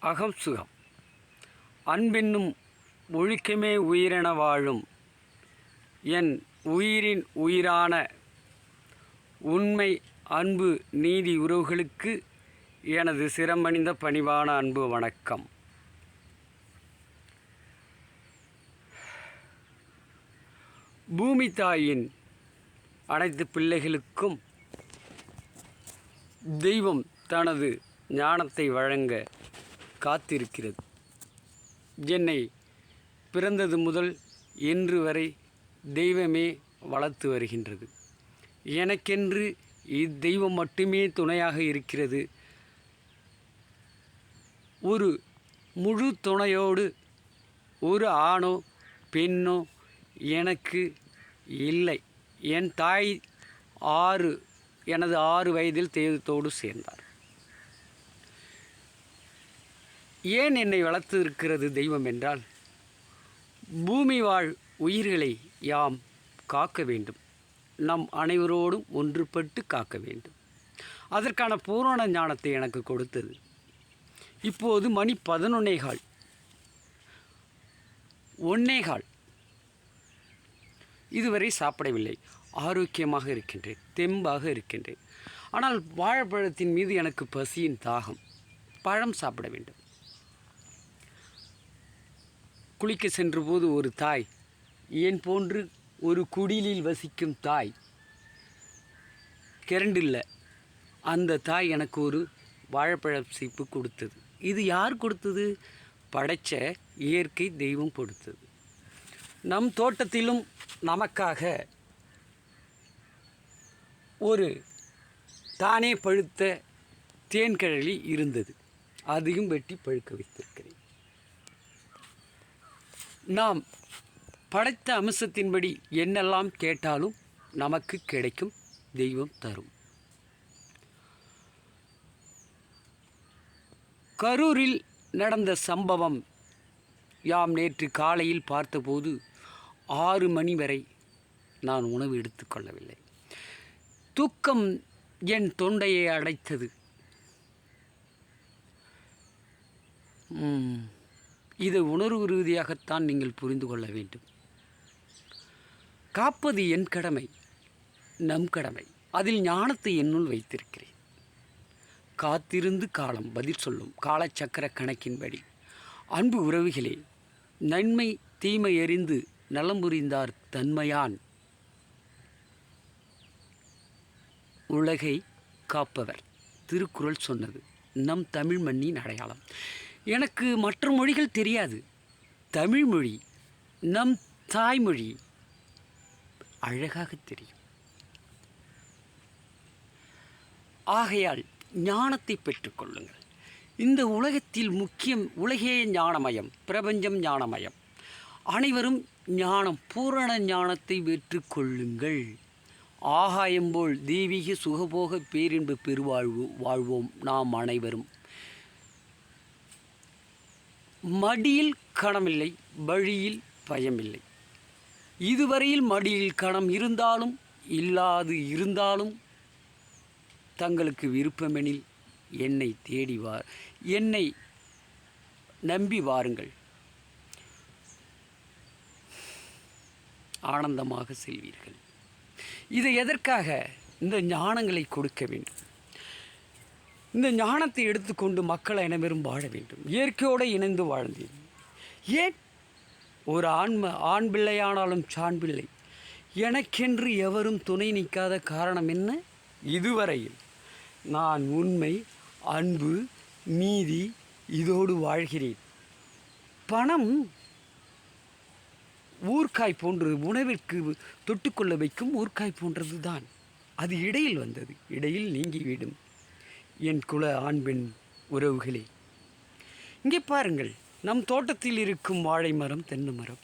அகம் சுகம் அன்பென்னும் ஒழுக்கமே உயிரென வாழும் என் உயிரின் உயிரான உண்மை அன்பு நீதி உறவுகளுக்கு எனது சிரமணிந்த பணிவான அன்பு வணக்கம். பூமி தாயின் அனைத்து பிள்ளைகளுக்கும் தெய்வம் தனது ஞானத்தை வழங்க காத்திருக்கிறது. என்னை பிறந்தது முதல் இன்று வரை தெய்வமே வளர்த்து வருகின்றது. எனக்கென்று இத்தெய்வம் மட்டுமே துணையாக இருக்கிறது. ஒரு முழு துணையோடு ஒரு ஆணோ பெண்ணோ எனக்கு இல்லை. என் தாய் எனது 6 வயதில் தெய்வத்தோடு சேர்ந்தார். ஏன் என்னை வளர்த்து இருக்கிறது தெய்வம் என்றால், பூமி வாழ் உயிர்களை யாம் காக்க வேண்டும், நம் அனைவரோடும் ஒன்றுபட்டு காக்க வேண்டும். அதற்கான பூரண ஞானத்தை எனக்கு கொடுத்தது. இப்போது மணி 11:15 இதுவரை சாப்பிடவில்லை. ஆரோக்கியமாக இருக்கின்றேன், தெம்பாக இருக்கின்றேன். ஆனால் வாழைப்பழத்தின் மீது எனக்கு பசியின் தாகம். பழம் சாப்பிட வேண்டும். குளிக்க சென்றபோது ஒரு தாய், ஏன் போன்று ஒரு குடிலில் வசிக்கும் தாய், கரண்டில்லை, அந்த தாய் எனக்கு ஒரு வாழைப்பழ சீப்பு கொடுத்தது. இது யார் கொடுத்தது? படைத்த இயற்கை தெய்வம் கொடுத்தது. நம் தோட்டத்திலும் நமக்காக ஒரு தானே பழுத்த தேன்கழலி இருந்தது. அதையும் வெட்டி பழுக்க வைத்திருக்கிறேன். நாம் படைத்த அம்சத்தின்படி என்னெல்லாம் கேட்டாலும் நமக்கு கிடைக்கும், தெய்வம் தரும். கரூரில் நடந்த சம்பவம் யாம் நேற்று காலையில் பார்த்தபோது 6 மணி வரை நான் உணவு எடுத்துக்கொள்ளவில்லை. தூக்கம் என் தொண்டையை அடைத்தது. இதை உணர்வு ரீதியாகத்தான் நீங்கள் புரிந்து கொள்ள வேண்டும். காப்பது என் கடமை, நம் கடமை. அதில் ஞானத்தை என்னுள் வைத்திருக்கிறேன். காத்திருந்து காலம் பதில் சொல்லும் காலச்சக்கர கணக்கின்படி. அன்பு உறவுகளே, நன்மை தீமை அறிந்து நலம் புரிந்தார் தன்மையான் உலகை காப்பவர். திருக்குறள் சொன்னது நம் தமிழ் மண்ணின் அடையாளம். எனக்கு மற்ற மொழிகள் தெரியாது. தமிழ் மொழி, நம் தாய்மொழி அழகாக தெரியும். ஆகையால் ஞானத்தை பெற்றுக்கொள்ளுங்கள். இந்த உலகத்தில் முக்கியம், உலகே ஞானமயம், பிரபஞ்சம் ஞானமயம். அனைவரும் ஞானம், பூரண ஞானத்தை பெற்றுக்கொள்ளுங்கள். ஆகாயம்போல் தெய்வீக சுகபோக பேரின்பு வாழ்வோம் நாம் அனைவரும். மடியில் கணமில்லை, வழியில் பயமில்லை. இதுவரையில் மடியில் கணம் இருந்தாலும் இல்லாது இருந்தாலும் தங்களுக்கு விருப்பமெனில் என்னை தேடி என்னை நம்பி வாருங்கள். ஆனந்தமாக செல்வீர்கள். இதை எதற்காக இந்த ஞானங்களை கொடுக்க வேண்டும்? இந்த ஞானத்தை எடுத்துக்கொண்டு மக்கள் அனைவரும் வாழ வேண்டும். இயற்கையோடு இணைந்து வாழ்ந்தேன். ஏன் ஒரு ஆண் பிள்ளையானாலும் சாண் பிள்ளை எனக்கென்று எவரும் துணை நிற்காத காரணம் என்ன? இதுவரையில் நான் உண்மை, அன்பு, நீதி இதோடு வாழ்கிறேன். பணம் ஊர்க்காய் போன்றது, உணவிற்கு தொட்டுக்கொள்ள வைக்கும் ஊர்க்காய் போன்றது தான். அது இடையில் வந்தது, இடையில் நீங்கிவிடும். என் குல ஆண் பெண் உறவுகளே, இங்கே பாருங்கள், நம் தோட்டத்தில் இருக்கும் வாழை மரம், தென்னை மரம்,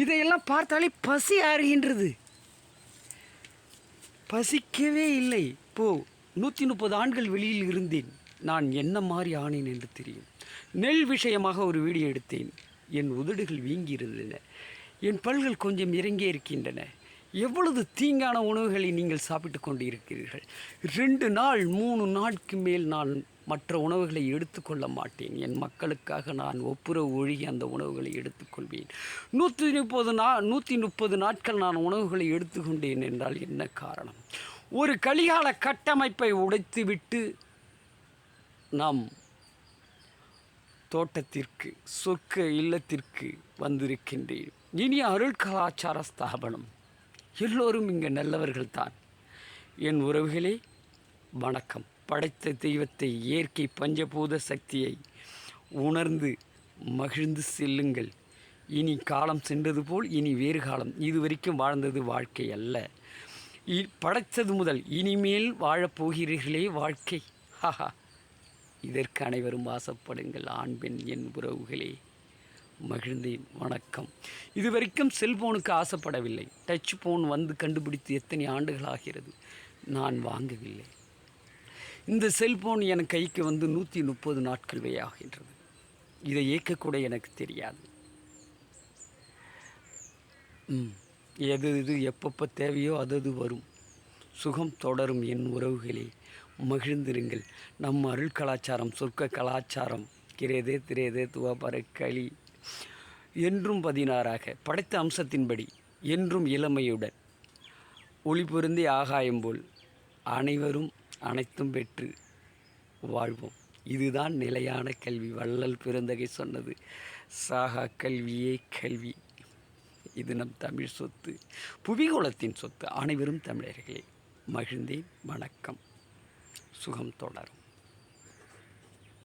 இதையெல்லாம் பார்த்தாலே பசி ஆறுகின்றது. பசிக்கவே இல்லை. 130 ஆண்டுகள் வெளியில் இருந்தேன். நான் என்ன மாதிரி ஆனேன் என்று தெரியும். நெல் விஷயமாக ஒரு வீடியோ எடுத்தேன். என் உதடுகள் வீங்கியிருந்தன, என் பல்கள் கொஞ்சம் இறங்கே இருக்கின்றன. எவ்வளவு தீங்கான உணவுகளை நீங்கள் சாப்பிட்டு கொண்டு இருக்கிறீர்கள். 2 நாள் 3 நாளுக்கு மேல் நான் மற்ற உணவுகளை எடுத்துக்கொள்ள மாட்டேன். என் மக்களுக்காக நான் ஒப்புரவு ஒழுகி அந்த உணவுகளை எடுத்துக்கொள்வேன். 130 நாட்கள் நான் உணவுகளை எடுத்துக்கொண்டேன் என்றால் என்ன காரணம்? ஒரு கலிகால கட்டமைப்பை உடைத்துவிட்டு நாம் தோட்டத்திற்கு, சொர்க்க இல்லத்திற்கு வந்திருக்கின்றேன். இனி அருள் கலாச்சார ஸ்தாபனம். எல்லோரும் இங்கே நல்லவர்கள்தான். என் உறவுகளே, வணக்கம். படைத்த தெய்வத்தை, இயற்கை பஞ்சபூத சக்தியை உணர்ந்து மகிழ்ந்து செல்லுங்கள். இனி காலம் சென்றது போல் இனி வேறு காலம். இதுவரைக்கும் வாழ்ந்தது வாழ்க்கை அல்ல. படைத்தது முதல் இனிமேல் வாழப்போகிறீர்களே வாழ்க்கை. ஹஹா, இதற்கு அனைவரும் ஆசைப்படுங்கள். ஆண் பெண் என் உறவுகளே, மகிழ்ந்தேன். வணக்கம். இதுவரைக்கும் செல்போனுக்கு ஆசைப்படவில்லை. டச் ஃபோன் வந்து கண்டுபிடித்து எத்தனை ஆண்டுகள் ஆகிறது. நான் வாங்கவில்லை. இந்த செல்போன் என் கைக்கு வந்து 130 நாட்களே ஆகின்றது. இதை இயக்கக்கூட எனக்கு தெரியாது. எது எப்பப்போ தேவையோ அது வரும். சுகம் தொடரும். என் உறவுகளே, மகிழ்ந்திருங்கள். நம் அருள் கலாச்சாரம், சொர்க்க கலாச்சாரம், கிரேதே திரேதே துவாபர களி என்றும் 16ஆக படைத்த அம்சத்தின்படி என்றும் இளமையுடன் ஒளி பொருந்தி ஆகாயம் போல் அனைவரும் அனைத்தும் பெற்று வாழ்வோம். இதுதான் நிலையான கல்வி. வள்ளல் பெருந்தகை சொன்னது, சாகா கல்வியே கல்வி. இது நம் தமிழ் சொத்து, புவிகோளத்தின் சொத்து. அனைவரும் தமிழர்களே. மகிழ்ந்தேன். வணக்கம். சுகம் தொடரும்.